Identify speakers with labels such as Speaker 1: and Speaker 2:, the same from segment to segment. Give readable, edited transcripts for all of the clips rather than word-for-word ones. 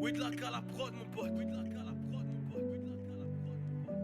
Speaker 1: Oui de la cala à la prod mon pote, oui de la cala à la prod mon pote, oui de la cala à la prod mon pote.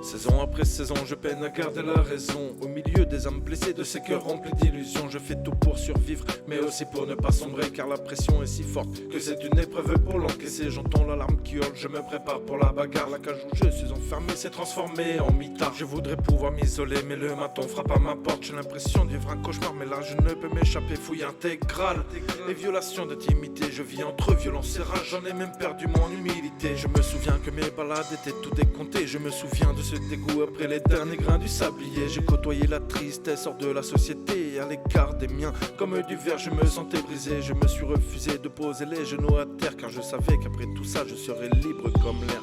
Speaker 2: Saison après saison, je peine à garder la raison. Au milieu des âmes blessées, de ces cœurs remplis d'illusions, je fais tout pour survivre, mais aussi pour ne pas sombrer, car la pression est si forte que c'est une épreuve pour l'encaisser. J'entends l'alarme qui hurle, je me prépare pour la bagarre. La cage où je suis enfermé s'est transformée en mitard. Je voudrais pouvoir m'isoler, mais le maton frappe à ma porte. J'ai l'impression de vivre un cauchemar, mais là je ne peux m'échapper. Fouille intégrale, les violations d'intimité. Je vis entre violence et rage, j'en ai même perdu mon humilité. Je me souviens que mes balades étaient tout décomptées. Je me souviens de ce dégoût après les derniers grains du sablier. J'ai côtoyé la tristesse hors de la société, à l'écart des miens. Comme du verre, je me sentais brisé. Je me suis refusé de poser les genoux à terre, car je savais qu'après tout ça, je serais libre comme l'air.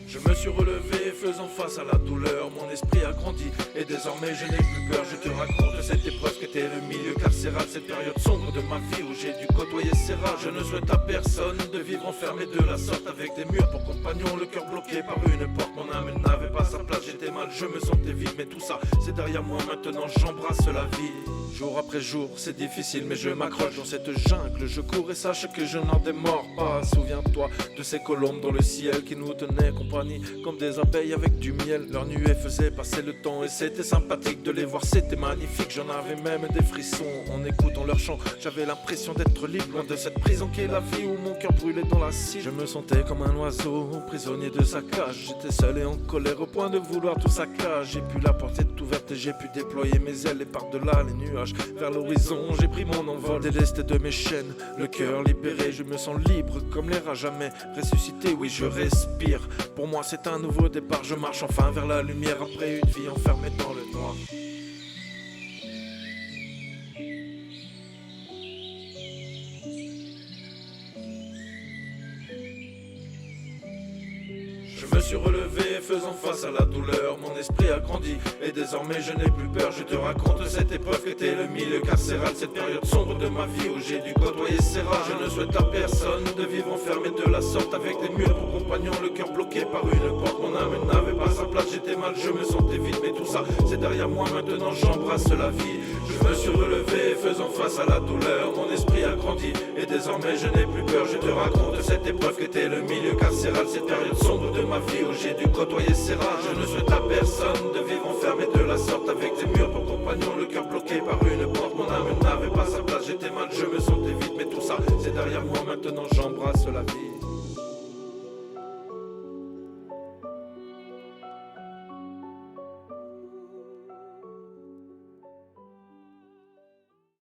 Speaker 2: Je me suis relevé, faisant face à la douleur. Mon esprit a grandi et désormais je n'ai plus peur. Je te raconte cette épreuve qu'était le milieu carcéral, cette période sombre de ma vie où j'ai dû côtoyer ces rages. Je ne souhaite à personne de vivre enfermé de la sorte, avec des murs pour compagnons, le cœur bloqué par une porte. Mon âme elle n'avait pas sa place, j'étais mal, je me sentais vide. Mais tout ça c'est derrière moi maintenant, j'embrasse la vie. Jour après jour, c'est difficile, mais je m'accroche dans cette jungle. Je cours et sache que je n'en démords pas. Souviens-toi de ces colombes dans le ciel qui nous tenaient compagnie comme des abeilles avec du miel. Leur nuée faisait passer le temps et c'était sympathique de les voir, c'était magnifique. J'en avais même des frissons en écoutant leur chant. J'avais l'impression d'être libre, loin de cette prison qu'est la vie où mon cœur brûlait dans l'acide. Je me sentais comme un oiseau, prisonnier de sa cage. J'étais seul et en colère au point de vouloir tout saccager. J'ai pu la porte est ouverte et j'ai pu déployer mes ailes et par-delà les nuages vers l'horizon, j'ai pris mon envol, délesté de mes chaînes, le cœur libéré, je me sens libre comme l'air à jamais ressuscité, oui je respire. Pour moi c'est un nouveau départ, je marche enfin vers la lumière après une vie enfermée dans le noir. Je me suis relevé, faisant face à la douleur. Mon esprit a grandi et désormais je n'ai plus peur. Je te raconte cette épreuve qu'était le milieu carcéral, cette période sombre de ma vie où j'ai dû côtoyer ces rages. Je ne souhaite à personne de vivre enfermé de la sorte, avec des murs pour compagnons, le cœur bloqué par une porte. Mon âme n'avait pas sa place, j'étais mal, je me sentais vide. Mais tout ça c'est derrière moi maintenant, j'embrasse la vie. Je me suis relevé, faisant face à la douleur. Mon esprit a grandi et désormais je n'ai plus peur. Je te raconte cette épreuve qu'était le milieu carcéral, cette période sombre de ma vie où j'ai dû côtoyer ces rages. Je ne souhaite à personne de vivre enfermé de la sorte, avec des murs pour compagnons, le cœur bloqué par une porte. Mon âme n'avait pas sa place, j'étais mal, je me sentais vide. Mais tout ça c'est derrière moi maintenant, j'embrasse la vie.